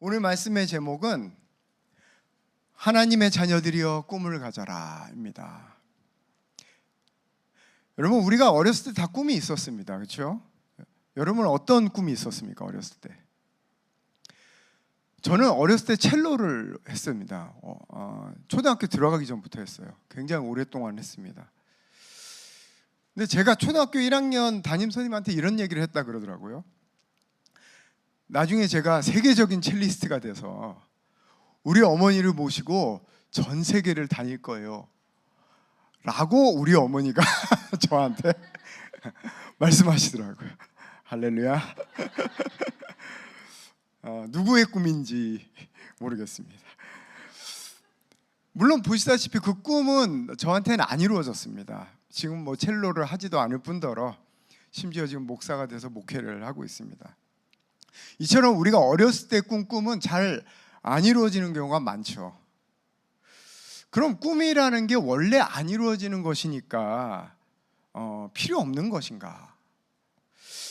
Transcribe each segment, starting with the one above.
오늘 말씀의 제목은 하나님의 자녀들이여 꿈을 가져라입니다. 여러분, 우리가 어렸을 때 다 꿈이 있었습니다. 그렇죠? 여러분 어떤 꿈이 있었습니까? 어렸을 때. 저는 어렸을 때 첼로를 했습니다. 초등학교 들어가기 전부터 했어요. 굉장히 오랫동안 했습니다. 근데 제가 초등학교 1학년 담임 선생님한테 이런 얘기를 했다 그러더라고요. 나중에 제가 세계적인 첼리스트가 돼서 우리 어머니를 모시고 전 세계를 다닐 거예요 라고 우리 어머니가 저한테 말씀하시더라고요. 할렐루야. 누구의 꿈인지 모르겠습니다. 물론 보시다시피 그 꿈은 저한테는 안 이루어졌습니다. 지금 뭐 첼로를 하지도 않을 뿐더러 심지어 지금 목사가 돼서 목회를 하고 있습니다. 이처럼 우리가 어렸을 때 꾼 꿈은 잘 안 이루어지는 경우가 많죠. 그럼 꿈이라는 게 원래 안 이루어지는 것이니까 필요 없는 것인가?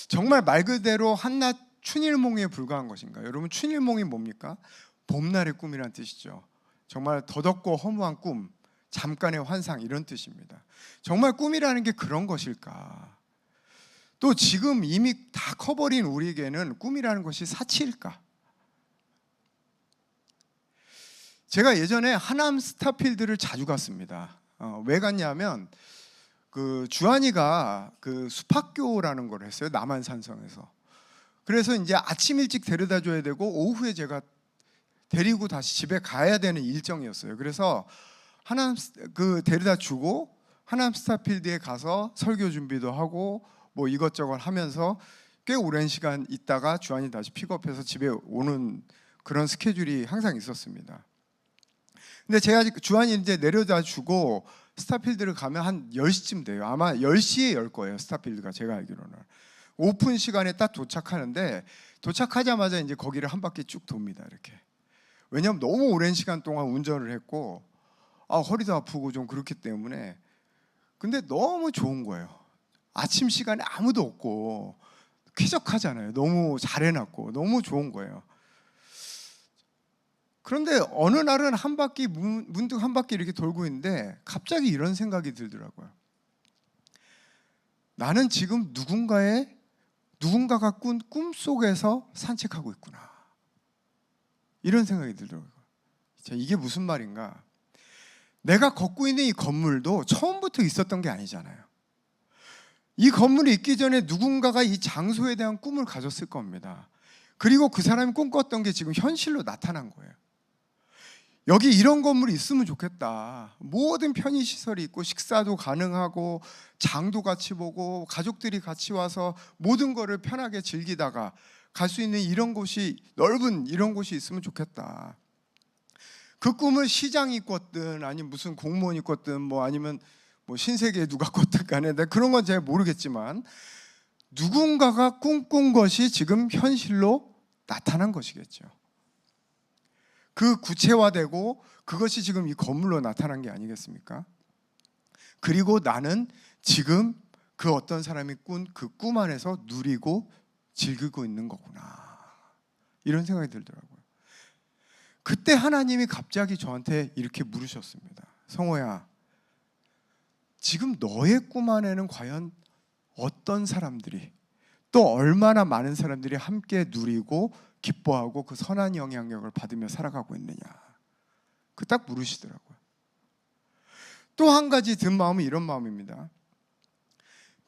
정말 말 그대로 한낱 춘일몽에 불과한 것인가? 여러분, 춘일몽이 뭡니까? 봄날의 꿈이란 뜻이죠. 정말 더덥고 허무한 꿈, 잠깐의 환상, 이런 뜻입니다. 정말 꿈이라는 게 그런 것일까? 또 지금 이미 다 커버린 우리에게는 꿈이라는 것이 사치일까? 제가 예전에 하남 스타필드를 자주 갔습니다. 왜 갔냐면 그 주한이가 그 숲학교라는 걸 했어요. 남한산성에서. 그래서 이제 아침 일찍 데려다 줘야 되고 오후에 제가 데리고 다시 집에 가야 되는 일정이었어요. 그래서 하남 그 데려다 주고 하남 스타필드에 가서 설교 준비도 하고 뭐 이것저것 하면서 꽤 오랜 시간 있다가 주한이 다시 픽업해서 집에 오는 그런 스케줄이 항상 있었습니다. 근데 제가 주한이 이제 내려다 주고 스타필드를 가면 한 10시쯤 돼요. 아마 10시에 열 거예요. 스타필드가 제가 알기로는. 오픈 시간에 딱 도착하는데 도착하자마자 이제 거기를 한 바퀴 쭉 돕니다. 이렇게. 왜냐하면 너무 오랜 시간 동안 운전을 했고 허리도 아프고 좀 그렇기 때문에. 근데 너무 좋은 거예요. 아침 시간에 아무도 없고 쾌적하잖아요. 너무 잘 해놨고 너무 좋은 거예요. 그런데 어느 날은 한 바퀴 문득 한 바퀴 이렇게 돌고 있는데 갑자기 이런 생각이 들더라고요. 나는 지금 누군가가 꾼 꿈 속에서 산책하고 있구나. 이런 생각이 들더라고요. 자, 이게 무슨 말인가? 내가 걷고 있는 이 건물도 처음부터 있었던 게 아니잖아요. 이 건물이 있기 전에 누군가가 이 장소에 대한 꿈을 가졌을 겁니다. 그리고 그 사람이 꿈꿨던 게 지금 현실로 나타난 거예요. 여기 이런 건물이 있으면 좋겠다. 모든 편의시설이 있고 식사도 가능하고 장도 같이 보고 가족들이 같이 와서 모든 거를 편하게 즐기다가 갈 수 있는 이런 곳이, 넓은 이런 곳이 있으면 좋겠다. 그 꿈을 시장이 꿨든 아니면 무슨 공무원이 꿨든 뭐 아니면 뭐 신세계에 누가 꿨든 간에 그런 건 잘 모르겠지만 누군가가 꿈꾼 것이 지금 현실로 나타난 것이겠죠. 그 구체화되고 그것이 지금 이 건물로 나타난 게 아니겠습니까? 그리고 나는 지금 그 어떤 사람이 꾼 그 꿈 안에서 누리고 즐기고 있는 거구나. 이런 생각이 들더라고요. 그때 하나님이 갑자기 저한테 이렇게 물으셨습니다. 성호야, 지금 너의 꿈 안에는 과연 어떤 사람들이, 또 얼마나 많은 사람들이 함께 누리고 기뻐하고 그 선한 영향력을 받으며 살아가고 있느냐. 그 딱 물으시더라고요. 또 한 가지 든 마음은 이런 마음입니다.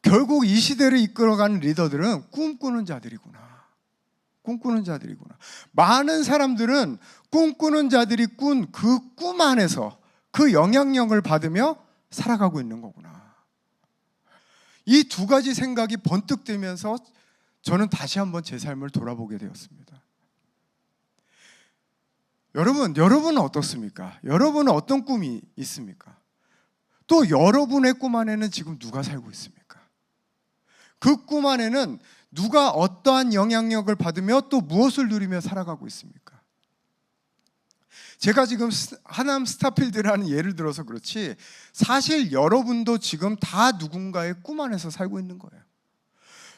결국 이 시대를 이끌어가는 리더들은 꿈꾸는 자들이구나. 꿈꾸는 자들이구나. 많은 사람들은 꿈꾸는 자들이 꾼 그 꿈 안에서 그 영향력을 받으며 살아가고 있는 거구나. 이 두 가지 생각이 번뜩 들면서 저는 다시 한번 제 삶을 돌아보게 되었습니다. 여러분은 어떻습니까? 여러분은 어떤 꿈이 있습니까? 또 여러분의 꿈 안에는 지금 누가 살고 있습니까? 그 꿈 안에는 누가 어떠한 영향력을 받으며 또 무엇을 누리며 살아가고 있습니까? 제가 지금 하남 스타필드라는 예를 들어서 그렇지 사실 여러분도 지금 다 누군가의 꿈 안에서 살고 있는 거예요.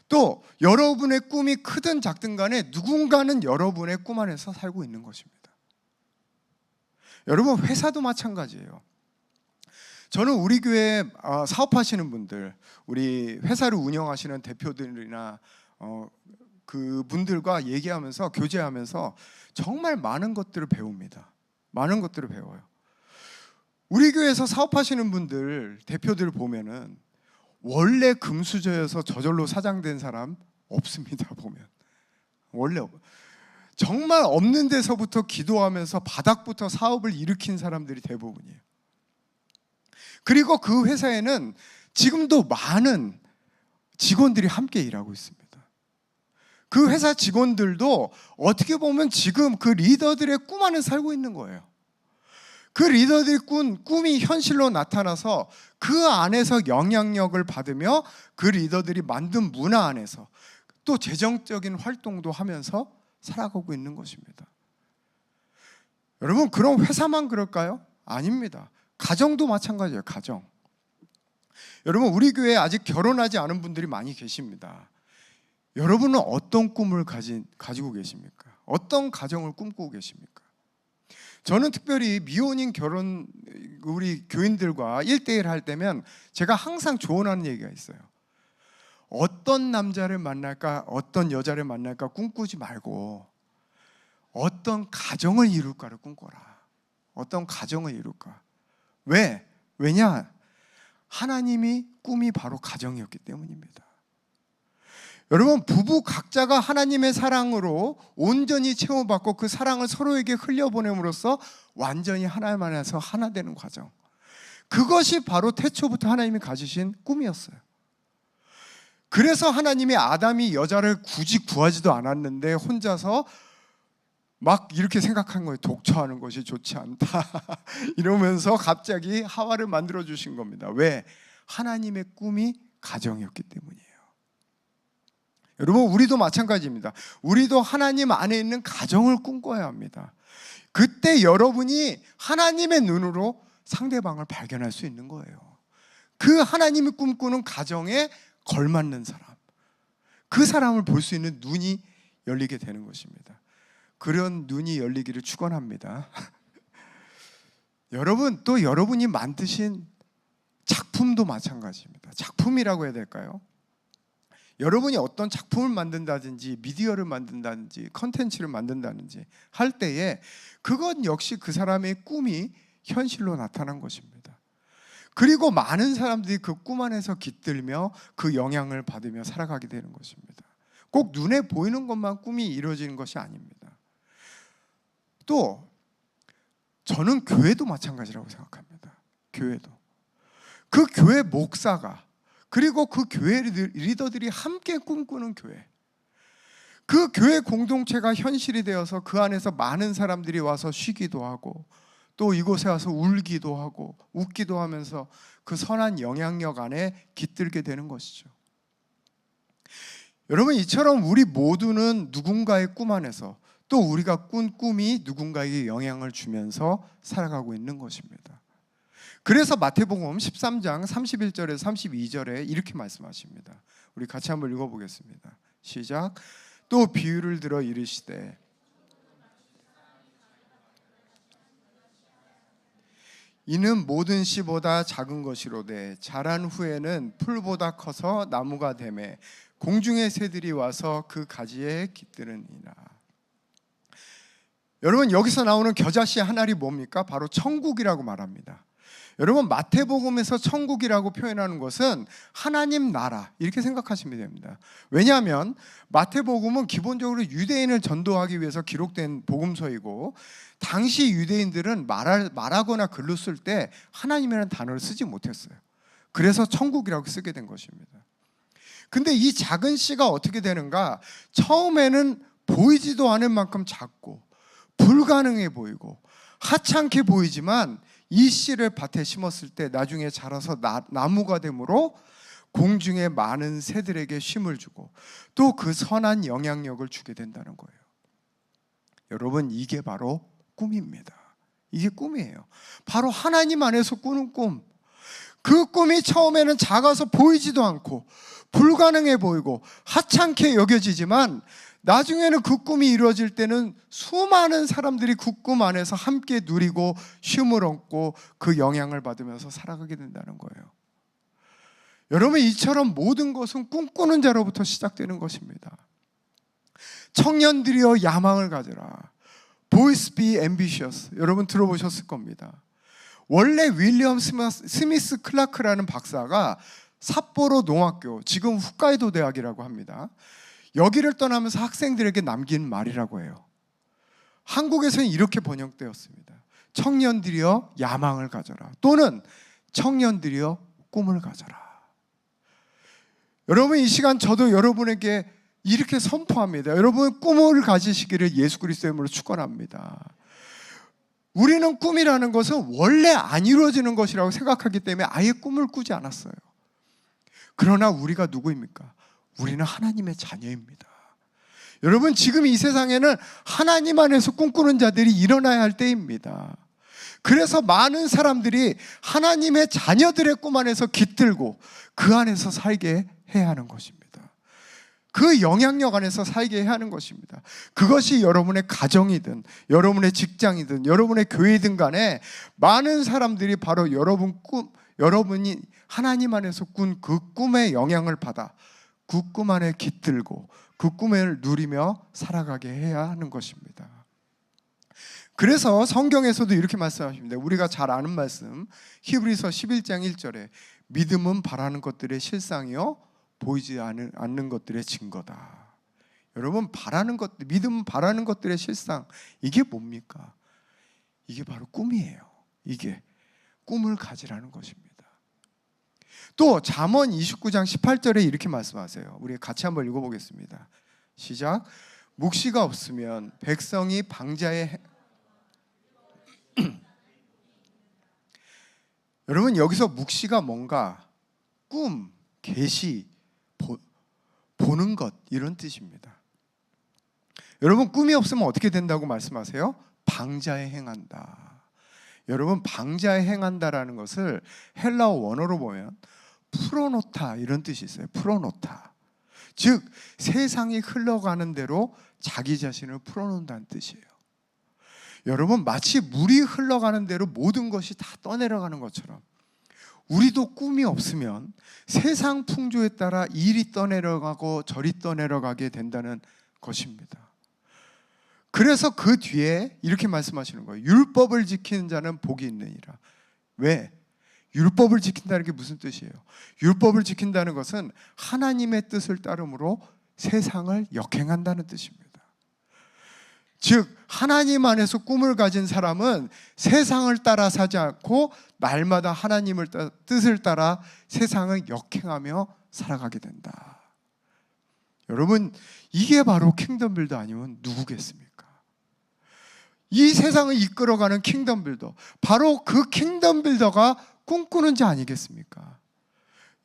또 여러분의 꿈이 크든 작든 간에 누군가는 여러분의 꿈 안에서 살고 있는 것입니다. 여러분, 회사도 마찬가지예요. 저는 우리 교회 사업하시는 분들, 우리 회사를 운영하시는 대표들이나 그분들과 얘기하면서, 교제하면서 정말 많은 것들을 배웁니다. 많은 것들을 배워요. 우리 교회에서 사업하시는 분들, 대표들 보면은 원래 금수저여서 저절로 사장된 사람 없습니다. 보면 원래 정말 없는 데서부터 기도하면서 바닥부터 사업을 일으킨 사람들이 대부분이에요. 그리고 그 회사에는 지금도 많은 직원들이 함께 일하고 있습니다. 그 회사 직원들도 어떻게 보면 지금 그 리더들의 꿈 안에 살고 있는 거예요. 그 리더들의 꿈이 현실로 나타나서 그 안에서 영향력을 받으며 그 리더들이 만든 문화 안에서 또 재정적인 활동도 하면서 살아가고 있는 것입니다. 여러분, 그럼 회사만 그럴까요? 아닙니다. 가정도 마찬가지예요. 가정. 여러분, 우리 교회에 아직 결혼하지 않은 분들이 많이 계십니다. 여러분은 어떤 꿈을 가지고 계십니까? 어떤 가정을 꿈꾸고 계십니까? 저는 특별히 미혼인 우리 교인들과 1대1 할 때면 제가 항상 조언하는 얘기가 있어요. 어떤 남자를 만날까, 어떤 여자를 만날까 꿈꾸지 말고 어떤 가정을 이룰까를 꿈꿔라. 어떤 가정을 이룰까. 왜냐? 하나님이 꿈이 바로 가정이었기 때문입니다. 여러분, 부부 각자가 하나님의 사랑으로 온전히 채워받고 그 사랑을 서로에게 흘려보냄으로써 완전히 하나님 안에서 하나 되는 과정, 그것이 바로 태초부터 하나님이 가지신 꿈이었어요. 그래서 하나님이 아담이 여자를 굳이 구하지도 않았는데 혼자서 막 이렇게 생각한 거예요. 독처하는 것이 좋지 않다 이러면서 갑자기 하와를 만들어 주신 겁니다. 왜? 하나님의 꿈이 가정이었기 때문이에요. 여러분, 우리도 마찬가지입니다. 우리도 하나님 안에 있는 가정을 꿈꿔야 합니다. 그때 여러분이 하나님의 눈으로 상대방을 발견할 수 있는 거예요. 그 하나님이 꿈꾸는 가정에 걸맞는 사람, 그 사람을 볼 수 있는 눈이 열리게 되는 것입니다. 그런 눈이 열리기를 축원합니다. 여러분, 또 여러분이 만드신 작품도 마찬가지입니다. 작품이라고 해야 될까요? 여러분이 어떤 작품을 만든다든지 미디어를 만든다든지 컨텐츠를 만든다든지 할 때에 그건 역시 그 사람의 꿈이 현실로 나타난 것입니다. 그리고 많은 사람들이 그 꿈 안에서 깃들며 그 영향을 받으며 살아가게 되는 것입니다. 꼭 눈에 보이는 것만 꿈이 이루어지는 것이 아닙니다. 또 저는 교회도 마찬가지라고 생각합니다. 교회도. 그 교회 목사가 그리고 그 교회 리더들이 함께 꿈꾸는 교회, 그 교회 공동체가 현실이 되어서 그 안에서 많은 사람들이 와서 쉬기도 하고 또 이곳에 와서 울기도 하고 웃기도 하면서 그 선한 영향력 안에 깃들게 되는 것이죠. 여러분, 이처럼 우리 모두는 누군가의 꿈 안에서 또 우리가 꾼 꿈이 누군가에게 영향을 주면서 살아가고 있는 것입니다. 그래서 마태복음 13장 31절에서 32절에 이렇게 말씀하십니다. 우리 같이 한번 읽어보겠습니다. 시작. 또 비유를 들어 이르시되 이는 모든 씨보다 작은 것이로되 자란 후에는 풀보다 커서 나무가 되매 공중의 새들이 와서 그 가지에 깃드느니라. 여러분, 여기서 나오는 겨자씨 한 알이 뭡니까? 바로 천국이라고 말합니다. 여러분, 마태복음에서 천국이라고 표현하는 것은 하나님 나라 이렇게 생각하시면 됩니다. 왜냐하면 마태복음은 기본적으로 유대인을 전도하기 위해서 기록된 복음서이고 당시 유대인들은 말하거나 글로 쓸 때 하나님이라는 단어를 쓰지 못했어요. 그래서 천국이라고 쓰게 된 것입니다. 근데 이 작은 씨가 어떻게 되는가? 처음에는 보이지도 않을 만큼 작고 불가능해 보이고 하찮게 보이지만 이 씨를 밭에 심었을 때 나중에 자라서 나무가 되므로 공중의 많은 새들에게 쉼을 주고 또 그 선한 영향력을 주게 된다는 거예요. 여러분, 이게 바로 꿈입니다. 이게 꿈이에요. 바로 하나님 안에서 꾸는 꿈. 그 꿈이 처음에는 작아서 보이지도 않고 불가능해 보이고 하찮게 여겨지지만 나중에는 그 꿈이 이루어질 때는 수많은 사람들이 그 꿈 안에서 함께 누리고 쉼을 얻고 그 영향을 받으면서 살아가게 된다는 거예요. 여러분, 이처럼 모든 것은 꿈꾸는 자로부터 시작되는 것입니다. 청년들이여 야망을 가져라. Boys be ambitious. 여러분 들어보셨을 겁니다. 원래 윌리엄 스미스 클라크라는 박사가 삿포로 농학교, 지금 홋카이도 대학이라고 합니다. 여기를 떠나면서 학생들에게 남긴 말이라고 해요. 한국에서는 이렇게 번역되었습니다. 청년들이여 야망을 가져라. 또는 청년들이여 꿈을 가져라. 여러분, 이 시간 저도 여러분에게 이렇게 선포합니다. 여러분, 꿈을 가지시기를 예수 그리스도의 이름으로 축원합니다. 우리는 꿈이라는 것은 원래 안 이루어지는 것이라고 생각하기 때문에 아예 꿈을 꾸지 않았어요. 그러나 우리가 누구입니까? 우리는 하나님의 자녀입니다. 여러분, 지금 이 세상에는 하나님 안에서 꿈꾸는 자들이 일어나야 할 때입니다. 그래서 많은 사람들이 하나님의 자녀들의 꿈 안에서 깃들고 그 안에서 살게 해야 하는 것입니다. 그 영향력 안에서 살게 해야 하는 것입니다. 그것이 여러분의 가정이든 여러분의 직장이든 여러분의 교회든 간에 많은 사람들이 바로 여러분이 하나님 안에서 꾼 그 꿈의 영향을 받아 그 꿈 안에 깃들고 그 꿈을 누리며 살아가게 해야 하는 것입니다. 그래서 성경에서도 이렇게 말씀하십니다. 우리가 잘 아는 말씀, 히브리서 11장 1절에 믿음은 바라는 것들의 실상이요 보이지 않는 것들의 증거다. 여러분, 믿음은 바라는 것들의 실상, 이게 뭡니까? 이게 바로 꿈이에요. 이게 꿈을 가지라는 것입니다. 또 잠언 29장 18절에 이렇게 말씀하세요. 우리 같이 한번 읽어보겠습니다. 시작. 묵시가 없으면 백성이 방자에 여러분, 여기서 묵시가 뭔가 꿈, 계시, 보는 것, 이런 뜻입니다. 여러분, 꿈이 없으면 어떻게 된다고 말씀하세요? 방자에 행한다. 여러분, 방자에 행한다라는 것을 헬라어 원어로 보면 풀어놓다, 이런 뜻이 있어요. 풀어놓다. 즉 세상이 흘러가는 대로 자기 자신을 풀어놓는다는 뜻이에요. 여러분, 마치 물이 흘러가는 대로 모든 것이 다 떠내려가는 것처럼 우리도 꿈이 없으면 세상 풍조에 따라 이리 떠내려가고 저리 떠내려가게 된다는 것입니다. 그래서 그 뒤에 이렇게 말씀하시는 거예요. 율법을 지키는 자는 복이 있느니라. 왜? 율법을 지킨다는 게 무슨 뜻이에요? 율법을 지킨다는 것은 하나님의 뜻을 따름으로 세상을 역행한다는 뜻입니다. 즉 하나님 안에서 꿈을 가진 사람은 세상을 따라 사지 않고 날마다 하나님의 뜻을 따라 세상을 역행하며 살아가게 된다. 여러분, 이게 바로 킹덤 빌더 아니면 누구겠습니까? 이 세상을 이끌어가는 킹덤 빌더, 바로 그 킹덤 빌더가 꿈꾸는 자 아니겠습니까?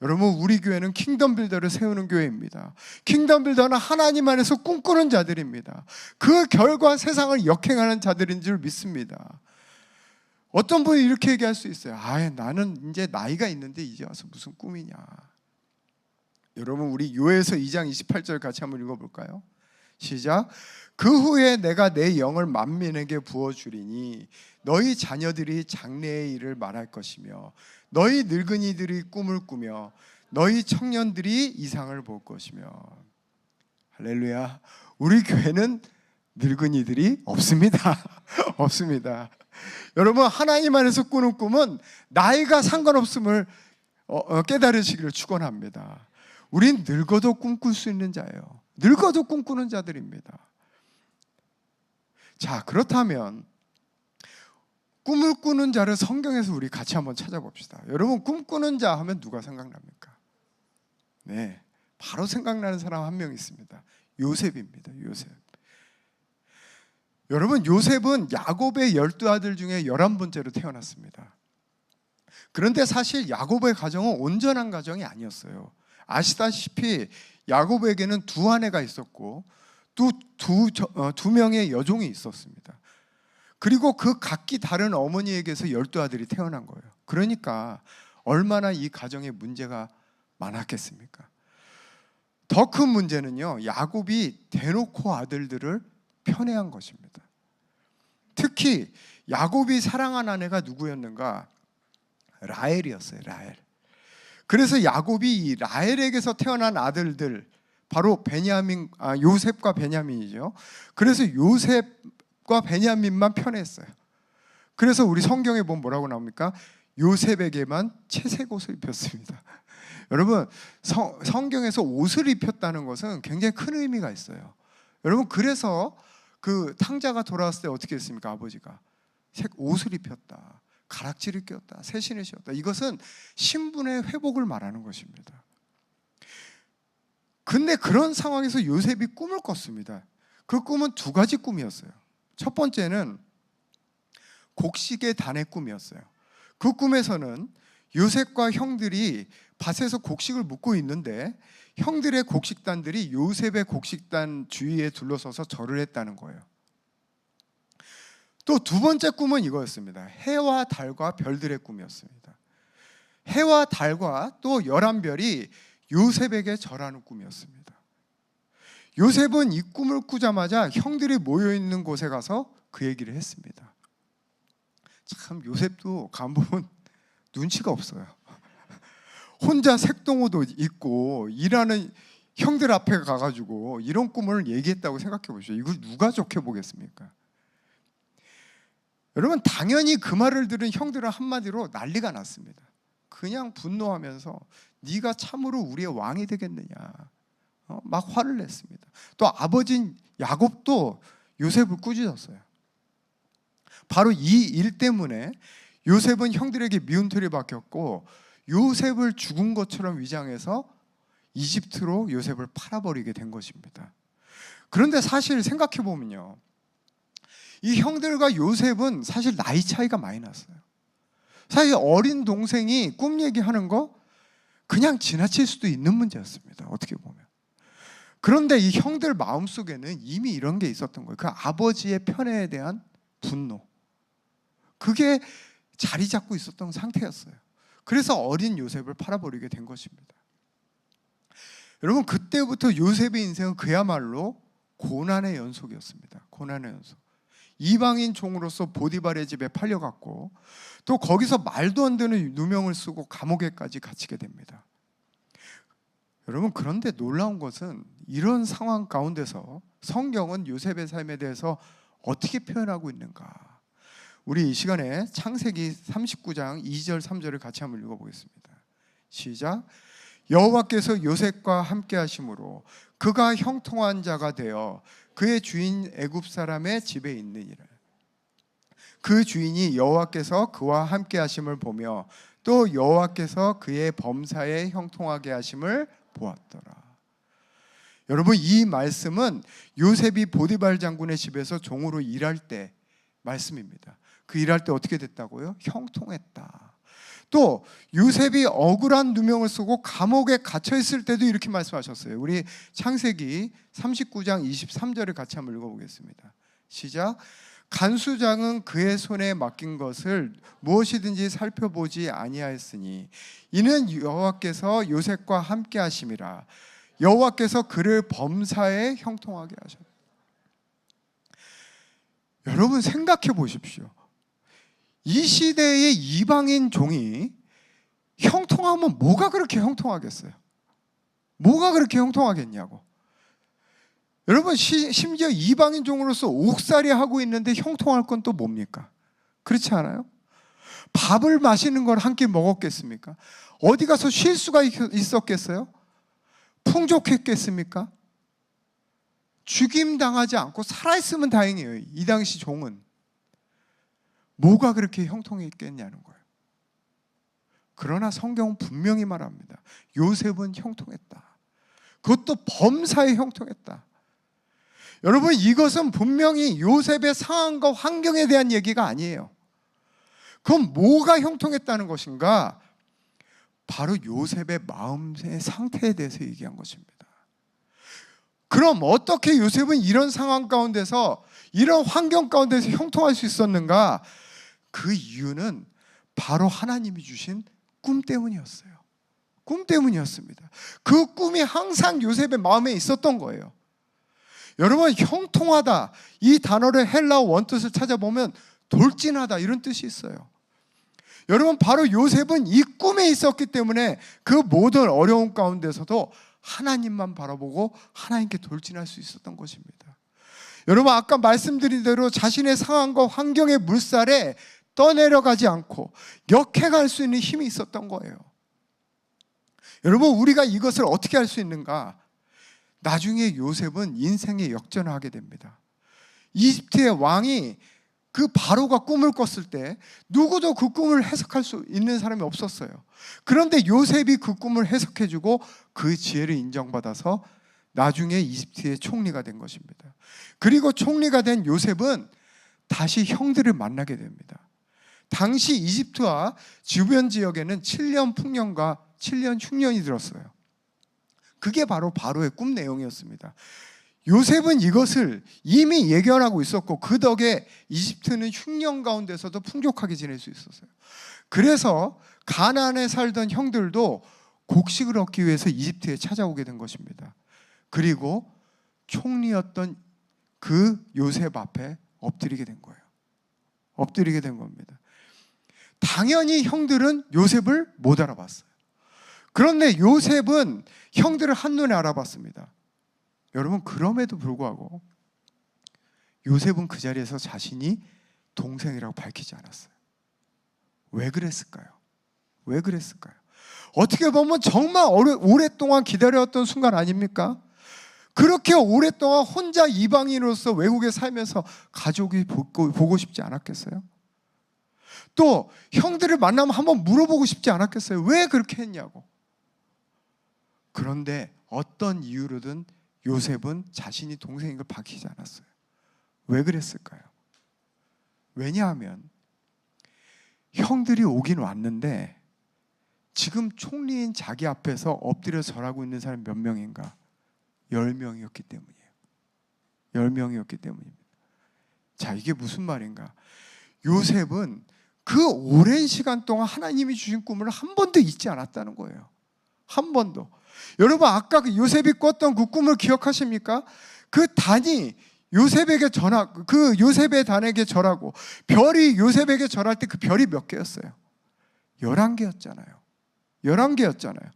여러분, 우리 교회는 킹덤 빌더를 세우는 교회입니다. 킹덤 빌더는 하나님 안에서 꿈꾸는 자들입니다. 그 결과 세상을 역행하는 자들인 줄 믿습니다. 어떤 분이 이렇게 얘기할 수 있어요. 나는 이제 나이가 있는데 이제 와서 무슨 꿈이냐. 여러분, 우리 요에서 2장 28절 같이 한번 읽어볼까요? 시작. 그 후에 내가 내 영을 만민에게 부어주리니 너희 자녀들이 장래의 일을 말할 것이며 너희 늙은이들이 꿈을 꾸며 너희 청년들이 이상을 볼 것이며. 할렐루야. 우리 교회는 늙은이들이 없습니다. 없습니다. 여러분, 하나님 안에서 꾸는 꿈은 나이가 상관없음을 깨달으시기를 축원합니다. 우린 늙어도 꿈꿀 수 있는 자예요. 늙어도 꿈꾸는 자들입니다. 자, 그렇다면 꿈을 꾸는 자를 성경에서 우리 같이 한번 찾아봅시다. 여러분, 꿈꾸는 자 하면 누가 생각납니까? 네, 바로 생각나는 사람 한 명 있습니다. 요셉입니다. 요셉. 여러분, 요셉은 야곱의 12아들 중에 11번째로 태어났습니다. 그런데 사실 야곱의 가정은 온전한 가정이 아니었어요. 아시다시피 야곱에게는 두 아내가 있었고 또 두 명의 여종이 있었습니다. 그리고 그 각기 다른 어머니에게서 12아들이 태어난 거예요. 그러니까 얼마나 이 가정에 문제가 많았겠습니까? 더 큰 문제는요, 야곱이 대놓고 아들들을 편애한 것입니다. 특히 야곱이 사랑한 아내가 누구였는가? 라헬이었어요. 라헬. 그래서 야곱이 이 라헬에게서 태어난 아들들, 바로 요셉과 베냐민이죠. 그래서 요셉과 베냐민만 편애했어요. 그래서 우리 성경에 보면 뭐라고 나옵니까? 요셉에게만 채색 옷을 입혔습니다. 여러분, 성경에서 옷을 입혔다는 것은 굉장히 큰 의미가 있어요. 여러분, 그래서 그 탕자가 돌아왔을 때 어떻게 했습니까? 아버지가 옷을 입혔다, 가락지를 꼈다, 새신을 씌웠다. 이것은 신분의 회복을 말하는 것입니다. 근데 그런 상황에서 요셉이 꿈을 꿨습니다. 그 꿈은 두 가지 꿈이었어요. 첫 번째는 곡식의 단의 꿈이었어요. 그 꿈에서는 요셉과 형들이 밭에서 곡식을 묻고 있는데 형들의 곡식단들이 요셉의 곡식단 주위에 둘러서서 절을 했다는 거예요. 또 두 번째 꿈은 이거였습니다. 해와 달과 별들의 꿈이었습니다. 해와 달과 또 11별이 요셉에게 절하는 꿈이었습니다. 요셉은 이 꿈을 꾸자마자 형들이 모여있는 곳에 가서 그 얘기를 했습니다. 참, 요셉도 가보면 눈치가 없어요. 혼자 색동옷도 입고 일하는 형들 앞에 가가지고 이런 꿈을 얘기했다고 생각해 보시죠. 이걸 누가 좋게 보겠습니까? 여러분, 당연히 그 말을 들은 형들은 한마디로 난리가 났습니다. 그냥 분노하면서 네가 참으로 우리의 왕이 되겠느냐, 막 화를 냈습니다. 또 아버지인 야곱도 요셉을 꾸짖었어요. 바로 이 일 때문에 요셉은 형들에게 미운털이 박혔고 요셉을 죽은 것처럼 위장해서 이집트로 요셉을 팔아버리게 된 것입니다. 그런데 사실 생각해 보면요, 이 형들과 요셉은 사실 나이 차이가 많이 났어요. 사실 어린 동생이 꿈 얘기하는 거 그냥 지나칠 수도 있는 문제였습니다. 어떻게 보면. 그런데 이 형들 마음속에는 이미 이런 게 있었던 거예요. 그 아버지의 편애에 대한 분노, 그게 자리 잡고 있었던 상태였어요. 그래서 어린 요셉을 팔아버리게 된 것입니다. 여러분, 그때부터 요셉의 인생은 그야말로 고난의 연속이었습니다. 고난의 연속. 이방인 종으로서 보디발의 집에 팔려갔고 또 거기서 말도 안 되는 누명을 쓰고 감옥에까지 갇히게 됩니다. 여러분, 그런데 놀라운 것은 이런 상황 가운데서 성경은 요셉의 삶에 대해서 어떻게 표현하고 있는가? 우리 이 시간에 창세기 39장 2절 3절을 같이 한번 읽어보겠습니다. 시작. 여호와께서 요셉과 함께 하심으로 그가 형통한 자가 되어 그의 주인 애굽 사람의 집에 있느니라. 그 주인이 여호와께서 그와 함께 하심을 보며 또 여호와께서 그의 범사에 형통하게 하심을 보았더라. 여러분, 이 말씀은 요셉이 보디발 장군의 집에서 종으로 일할 때 말씀입니다. 그 일할 때 어떻게 됐다고요? 형통했다. 또 요셉이 억울한 누명을 쓰고 감옥에 갇혀 있을 때도 이렇게 말씀하셨어요. 우리 창세기 39장 23절을 같이 한번 읽어보겠습니다. 시작. 간수장은 그의 손에 맡긴 것을 무엇이든지 살펴보지 아니하였으니 이는 여호와께서 요셉과 함께 하심이라. 여호와께서 그를 범사에 형통하게 하셨다. 여러분, 생각해 보십시오. 이 시대의 이방인 종이 형통하면 뭐가 그렇게 형통하겠어요? 뭐가 그렇게 형통하겠냐고. 여러분, 심지어 이방인 종으로서 옥살이 하고 있는데 형통할 건 또 뭡니까? 그렇지 않아요? 밥을 마시는 걸 한 끼 먹었겠습니까? 어디 가서 쉴 수가 있었겠어요? 풍족했겠습니까? 죽임당하지 않고 살아있으면 다행이에요. 이 당시 종은. 뭐가 그렇게 형통했겠냐는 거예요. 그러나 성경은 분명히 말합니다. 요셉은 형통했다. 그것도 범사에 형통했다. 여러분, 이것은 분명히 요셉의 상황과 환경에 대한 얘기가 아니에요. 그럼 뭐가 형통했다는 것인가? 바로 요셉의 마음의 상태에 대해서 얘기한 것입니다. 그럼 어떻게 요셉은 이런 상황 가운데서, 이런 환경 가운데서 형통할 수 있었는가? 그 이유는 바로 하나님이 주신 꿈 때문이었어요. 꿈 때문이었습니다. 그 꿈이 항상 요셉의 마음에 있었던 거예요. 여러분, 형통하다 이 단어를 헬라어 원뜻을 찾아보면 돌진하다 이런 뜻이 있어요. 여러분, 바로 요셉은 이 꿈에 있었기 때문에 그 모든 어려운 가운데서도 하나님만 바라보고 하나님께 돌진할 수 있었던 것입니다. 여러분, 아까 말씀드린 대로 자신의 상황과 환경의 물살에 떠내려가지 않고 역행할 수 있는 힘이 있었던 거예요. 여러분, 우리가 이것을 어떻게 할 수 있는가? 나중에 요셉은 인생의 역전을 하게 됩니다. 이집트의 왕이 그 바로가 꿈을 꿨을 때 누구도 그 꿈을 해석할 수 있는 사람이 없었어요. 그런데 요셉이 그 꿈을 해석해주고 그 지혜를 인정받아서 나중에 이집트의 총리가 된 것입니다. 그리고 총리가 된 요셉은 다시 형들을 만나게 됩니다. 당시 이집트와 주변 지역에는 7년 풍년과 7년 흉년이 들었어요. 그게 바로 바로의 꿈 내용이었습니다. 요셉은 이것을 이미 예견하고 있었고 그 덕에 이집트는 흉년 가운데서도 풍족하게 지낼 수 있었어요. 그래서 가나안에 살던 형들도 곡식을 얻기 위해서 이집트에 찾아오게 된 것입니다. 그리고 총리였던 그 요셉 앞에 엎드리게 된 거예요. 엎드리게 된 겁니다. 당연히 형들은 요셉을 못 알아봤어요. 그런데 요셉은 형들을 한눈에 알아봤습니다. 여러분, 그럼에도 불구하고 요셉은 그 자리에서 자신이 동생이라고 밝히지 않았어요. 왜 그랬을까요? 왜 그랬을까요? 어떻게 보면 정말 오랫동안 기다렸던 순간 아닙니까? 그렇게 오랫동안 혼자 이방인으로서 외국에 살면서 가족이 보고 싶지 않았겠어요? 또 형들을 만나면 한번 물어보고 싶지 않았겠어요? 왜 그렇게 했냐고. 그런데 어떤 이유로든 요셉은 자신이 동생인 걸 밝히지 않았어요. 왜 그랬을까요? 왜냐하면 형들이 오긴 왔는데 지금 총리인 자기 앞에서 엎드려 절하고 있는 사람이 몇 명인가? 10명이었기 때문이에요. 10명이었기 때문입니다. 자, 이게 무슨 말인가? 요셉은 그 오랜 시간 동안 하나님이 주신 꿈을 한 번도 잊지 않았다는 거예요. 한 번도. 여러분, 아까 그 요셉이 꿨던 그 꿈을 기억하십니까? 그 단이 요셉에게 전하고 그 요셉의 단에게 절하고 별이 요셉에게 절할 때 그 별이 몇 개였어요? 11개였잖아요. 11개였잖아요.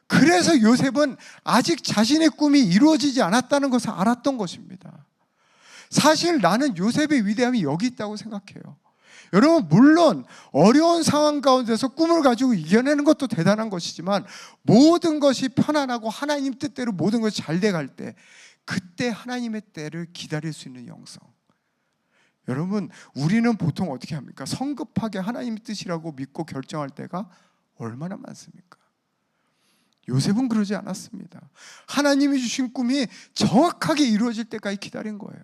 그래서 요셉은 아직 자신의 꿈이 이루어지지 않았다는 것을 알았던 것입니다. 사실 나는 요셉의 위대함이 여기 있다고 생각해요. 여러분, 물론 어려운 상황 가운데서 꿈을 가지고 이겨내는 것도 대단한 것이지만 모든 것이 편안하고 하나님 뜻대로 모든 것이 잘 돼갈 때 그때 하나님의 때를 기다릴 수 있는 영성. 여러분, 우리는 보통 어떻게 합니까? 성급하게 하나님의 뜻이라고 믿고 결정할 때가 얼마나 많습니까? 요셉은 그러지 않았습니다. 하나님이 주신 꿈이 정확하게 이루어질 때까지 기다린 거예요.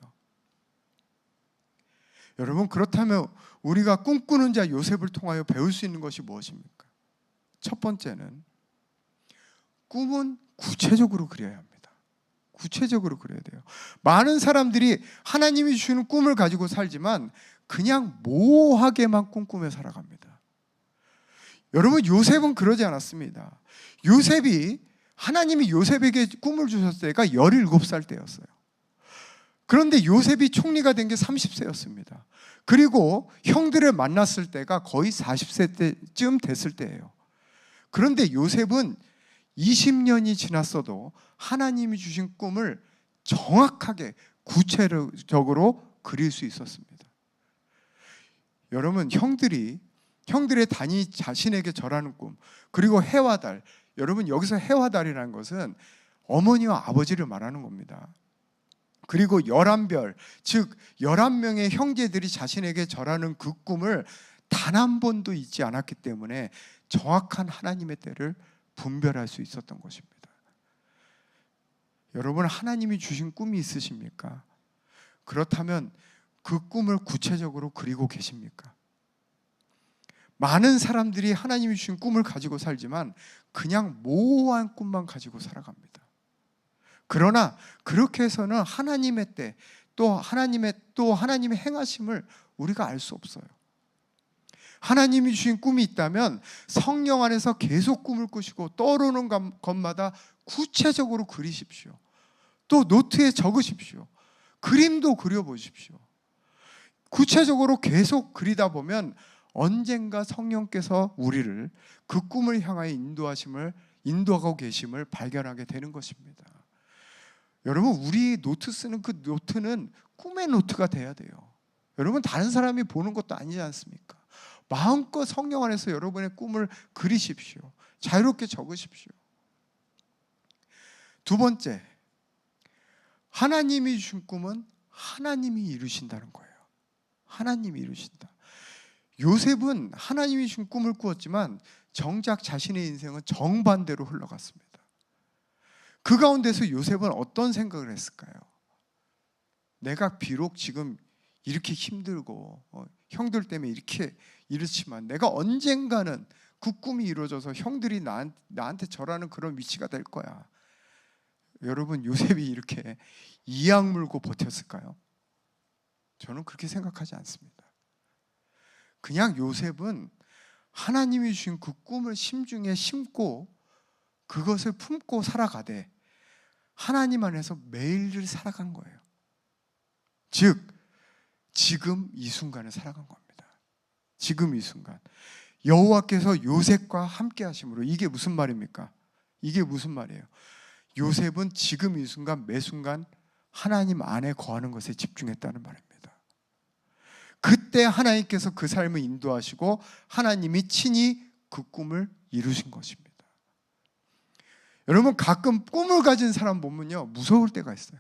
여러분, 그렇다면 우리가 꿈꾸는 자 요셉을 통하여 배울 수 있는 것이 무엇입니까? 첫 번째는 꿈은 구체적으로 그려야 합니다. 구체적으로 그려야 돼요. 많은 사람들이 하나님이 주시는 꿈을 가지고 살지만 그냥 모호하게만 꿈꾸며 살아갑니다. 여러분, 요셉은 그러지 않았습니다. 하나님이 요셉에게 꿈을 주셨을 때가 17살 때였어요. 그런데 요셉이 총리가 된 게 30세였습니다. 그리고 형들을 만났을 때가 거의 40세 때쯤 됐을 때예요. 그런데 요셉은 20년이 지났어도 하나님이 주신 꿈을 정확하게 구체적으로 그릴 수 있었습니다. 여러분, 형들의 단이 자신에게 절하는 꿈, 그리고 해와 달, 여러분, 여기서 해와 달이라는 것은 어머니와 아버지를 말하는 겁니다. 그리고 11별, 즉 11명의 형제들이 자신에게 절하는 그 꿈을 단 한 번도 잊지 않았기 때문에 정확한 하나님의 때를 분별할 수 있었던 것입니다. 여러분, 하나님이 주신 꿈이 있으십니까? 그렇다면 그 꿈을 구체적으로 그리고 계십니까? 많은 사람들이 하나님이 주신 꿈을 가지고 살지만 그냥 모호한 꿈만 가지고 살아갑니다. 그러나 그렇게 해서는 하나님의 때, 또 하나님의 행하심을 우리가 알 수 없어요. 하나님이 주신 꿈이 있다면 성령 안에서 계속 꿈을 꾸시고 떠오르는 것마다 구체적으로 그리십시오. 또 노트에 적으십시오. 그림도 그려보십시오. 구체적으로 계속 그리다 보면 언젠가 성령께서 우리를 그 꿈을 향하여 인도하고 계심을 발견하게 되는 것입니다. 여러분, 우리 노트 쓰는 그 노트는 꿈의 노트가 돼야 돼요. 여러분, 다른 사람이 보는 것도 아니지 않습니까? 마음껏 성령 안에서 여러분의 꿈을 그리십시오. 자유롭게 적으십시오. 두 번째, 하나님이 주신 꿈은 하나님이 이루신다는 거예요. 하나님이 이루신다. 요셉은 하나님이 주신 꿈을 꾸었지만 정작 자신의 인생은 정반대로 흘러갔습니다. 그 가운데서 요셉은 어떤 생각을 했을까요? 내가 비록 지금 이렇게 힘들고 형들 때문에 이렇지만 내가 언젠가는 그 꿈이 이루어져서 형들이 나한테 절하는 그런 위치가 될 거야. 여러분, 요셉이 이렇게 이악 물고 버텼을까요? 저는 그렇게 생각하지 않습니다. 그냥 요셉은 하나님이 주신 그 꿈을 심중에 심고 그것을 품고 살아가되 하나님 안에서 매일을 살아간 거예요. 즉 지금 이 순간을 살아간 겁니다. 지금 이 순간 여호와께서 요셉과 함께 하심으로. 이게 무슨 말입니까? 이게 무슨 말이에요? 요셉은 지금 이 순간 매 순간 하나님 안에 거하는 것에 집중했다는 말입니다. 그때 하나님께서 그 삶을 인도하시고 하나님이 친히 그 꿈을 이루신 것입니다. 여러분, 가끔 꿈을 가진 사람 보면요, 무서울 때가 있어요.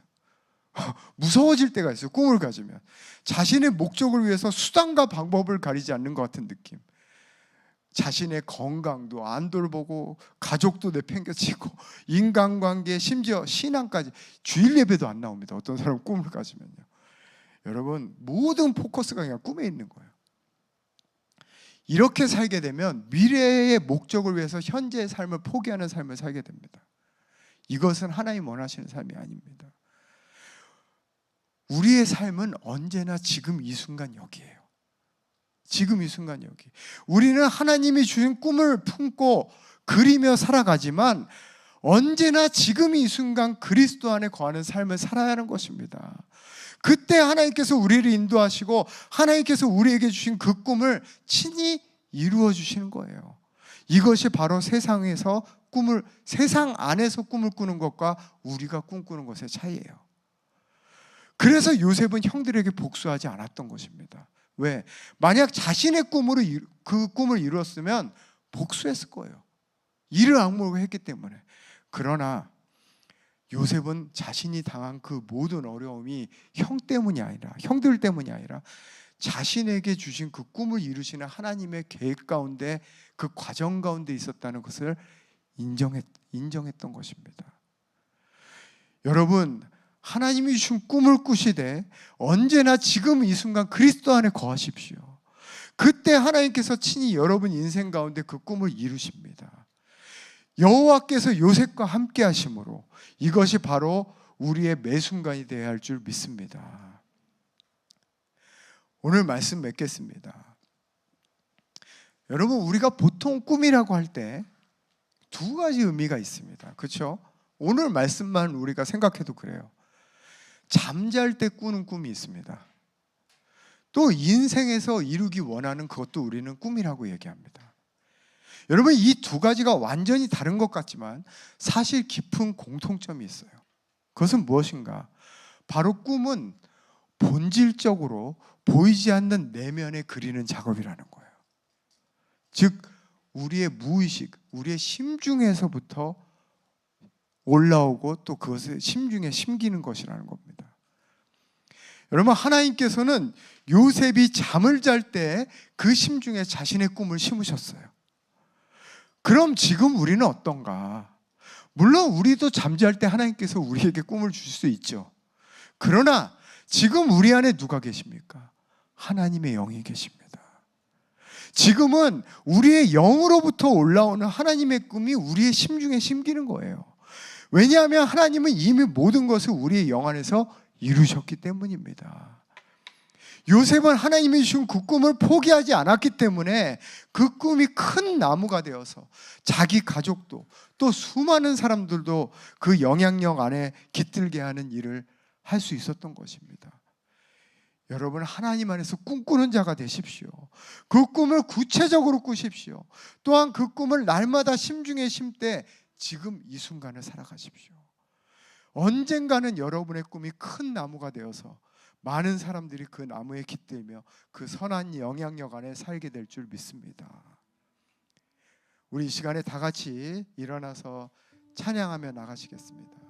무서워질 때가 있어요. 꿈을 가지면 자신의 목적을 위해서 수단과 방법을 가리지 않는 것 같은 느낌. 자신의 건강도 안 돌보고 가족도 내팽개치고 인간관계, 심지어 신앙까지, 주일 예배도 안 나옵니다. 어떤 사람은 꿈을 가지면요. 여러분, 모든 포커스가 그냥 꿈에 있는 거예요. 이렇게 살게 되면 미래의 목적을 위해서 현재의 삶을 포기하는 삶을 살게 됩니다. 이것은 하나님 원하시는 삶이 아닙니다. 우리의 삶은 언제나 지금 이 순간 여기예요. 지금 이 순간 여기. 우리는 하나님이 주신 꿈을 품고 그리며 살아가지만 언제나 지금 이 순간 그리스도 안에 거하는 삶을 살아야 하는 것입니다. 그때 하나님께서 우리를 인도하시고 하나님께서 우리에게 주신 그 꿈을 친히 이루어 주시는 거예요. 이것이 바로 세상 안에서 꿈을 꾸는 것과 우리가 꿈꾸는 것의 차이예요. 그래서 요셉은 형들에게 복수하지 않았던 것입니다. 왜? 만약 자신의 그 꿈을 이루었으면 복수했을 거예요. 이를 악물고 했기 때문에. 그러나 요셉은 자신이 당한 그 모든 어려움이 형들 때문이 아니라 자신에게 주신 그 꿈을 이루시는 하나님의 계획 가운데, 그 과정 가운데 있었다는 것을 인정했던 것입니다. 여러분, 하나님이 주신 꿈을 꾸시되 언제나 지금 이 순간 그리스도 안에 거하십시오. 그때 하나님께서 친히 여러분 인생 가운데 그 꿈을 이루십니다. 여호와께서 요셉과 함께 하심으로 이것이 바로 우리의 매 순간이 되어야 할 줄 믿습니다. 오늘 말씀 맺겠습니다. 여러분, 우리가 보통 꿈이라고 할 때 두 가지 의미가 있습니다. 그렇죠? 오늘 말씀만 우리가 생각해도 그래요. 잠잘 때 꾸는 꿈이 있습니다. 또 인생에서 이루기 원하는 그것도 우리는 꿈이라고 얘기합니다. 여러분, 이 두 가지가 완전히 다른 것 같지만 사실 깊은 공통점이 있어요. 그것은 무엇인가? 바로 꿈은 본질적으로 보이지 않는 내면에 그리는 작업이라는 거예요. 즉 우리의 무의식, 우리의 심중에서부터 올라오고 또 그것을 심중에 심기는 것이라는 겁니다. 여러분, 하나님께서는 요셉이 잠을 잘 때 그 심중에 자신의 꿈을 심으셨어요. 그럼 지금 우리는 어떤가? 물론 우리도 잠잘 때 하나님께서 우리에게 꿈을 주실 수 있죠. 그러나 지금 우리 안에 누가 계십니까? 하나님의 영이 계십니다. 지금은 우리의 영으로부터 올라오는 하나님의 꿈이 우리의 심중에 심기는 거예요. 왜냐하면 하나님은 이미 모든 것을 우리의 영 안에서 이루셨기 때문입니다. 요셉은 하나님이 주신 그 꿈을 포기하지 않았기 때문에 그 꿈이 큰 나무가 되어서 자기 가족도 또 수많은 사람들도 그 영향력 안에 깃들게 하는 일을 할 수 있었던 것입니다. 여러분, 하나님 안에서 꿈꾸는 자가 되십시오. 그 꿈을 구체적으로 꾸십시오. 또한 그 꿈을 날마다 심중에 심되 지금 이 순간을 살아가십시오. 언젠가는 여러분의 꿈이 큰 나무가 되어서 많은 사람들이 그 나무에 깃들며 그 선한 영향력 안에 살게 될 줄 믿습니다. 우리 이 시간에 다 같이 일어나서 찬양하며 나가시겠습니다.